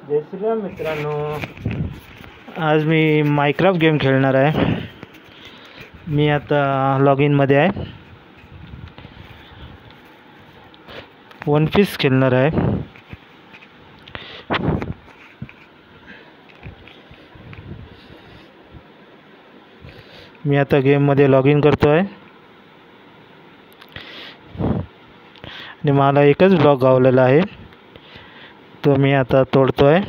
जय श्रीराम मित्रांनो, आज मी मायक्राफ्ट गेम खेळणार आहे. मी आता लॉग इनमध्ये आहे. वन पीस खेळणार आहे. मी आता गेममध्ये लॉग इन करतो आहे आणि मला एकच ब्लॉक गावलेला आहे, तो मी आता तोडतो आहे.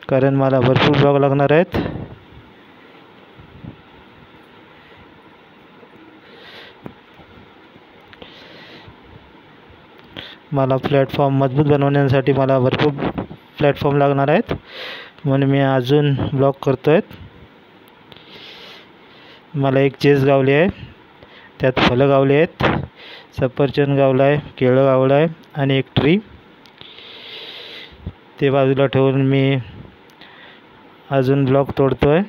कारण मला भरपूर ब्लॉक लागणार आहेत. मला प्लॅटफॉर्म मजबूत बनवण्यासाठी मला भरपूर प्लॅटफॉर्म लागणार आहेत, म्हणून मी अजून ब्लॉक करतो आहे. मला एक चेस गावली आहे, त्यात फळं गावली आहेत. सफरचंद गावला आहे, केळं गावलं आहे आणि एक ट्री. ते बाजूला ठेवून मी अजून ब्लॉक तोडतो आहे.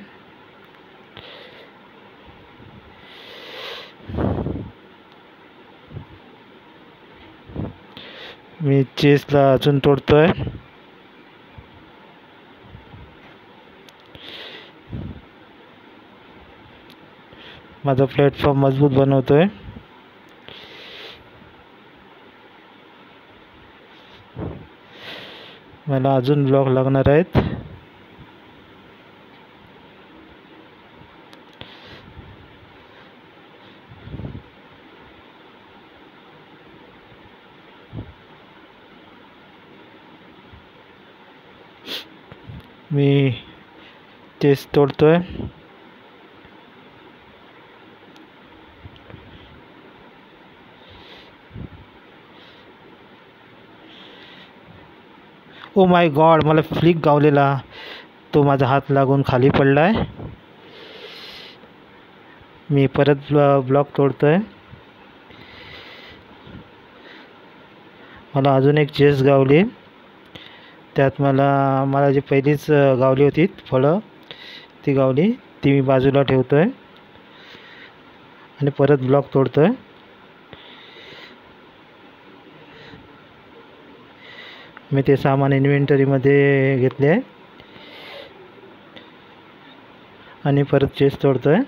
मी चेसला अजून तोडतो आहे. माझा प्लॅटफॉर्म मजबूत बनवतो आहे. मला अजून ब्लॉक लागणार आहेत. मी चेस तोडतो आहे. ओ माय गॉड, मला फ्लिक गावलेला, तो माझा हात लागून खाली पडला आहे. मी परत ब्लॉक तोडतो आहे. मला अजून एक चेस गावली, त्यात मला जी पहिलीच गावली होती फळं ती गावली, ती मी बाजूला ठेवतो आहे आणि परत ब्लॉक तोडतो आहे. मी ते सामान इन्व्हेंटरीमध्ये घेतले आहे आणि परत चेस तोडतो आहे.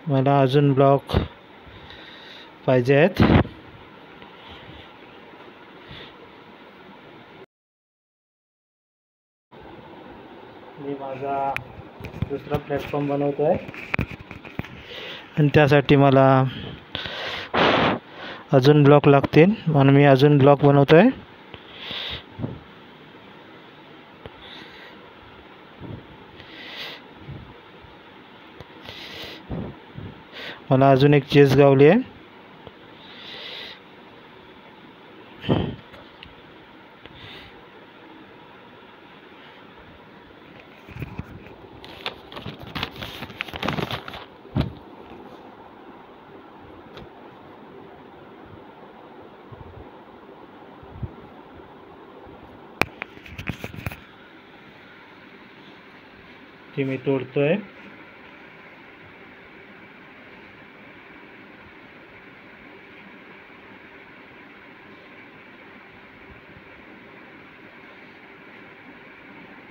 मला अजून ब्लॉक पाहिजे आहेत. मी माझा दुसरा प्लॅटफॉर्म बनवतो आहे आणि त्यासाठी मला अजून ब्लॉक लागतील, म्हणून मी अजून ब्लॉक बनवतो आहे. मला अजून एक चेस गावली आहे. ती मी तोडतो आहे.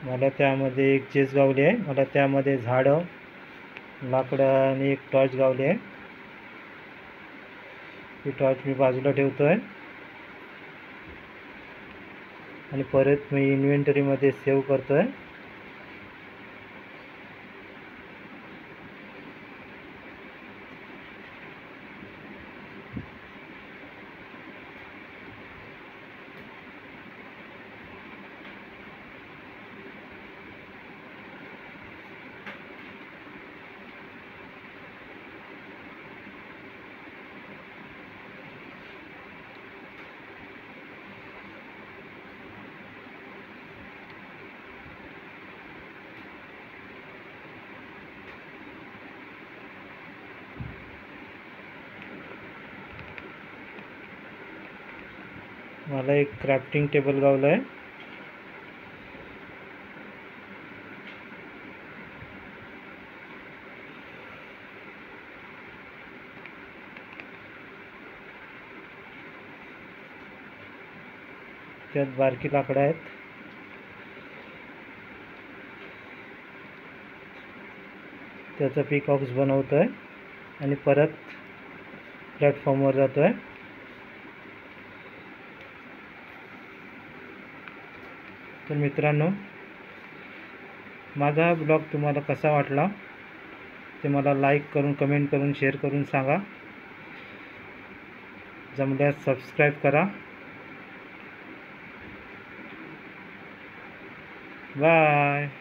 मला त्यामध्ये एक चेस गावली आहे. मला त्यामध्ये झाडं, लाकडं आणि एक टॉर्च गावली आहे. ती टॉर्च मी बाजूला ठेवतो आहे आणि परत मी इन्व्हेंटरीमध्ये सेव्ह करतो आहे. मला एक क्राफ्टिंग टेबल गावलं आहे. त्यात बारकी लाकडं आहेत. त्याचा पिकॉक्स बनवतो आहे आणि परत प्लॅटफॉर्मवर जातो आहे. तर मित्रांनो, माझा हा ब्लॉग तुम्हाला कसा वाटला ते मला लाईक करून, कमेंट करून, शेअर करून सांगा. जमल्यास सबस्क्राईब करा. बाय.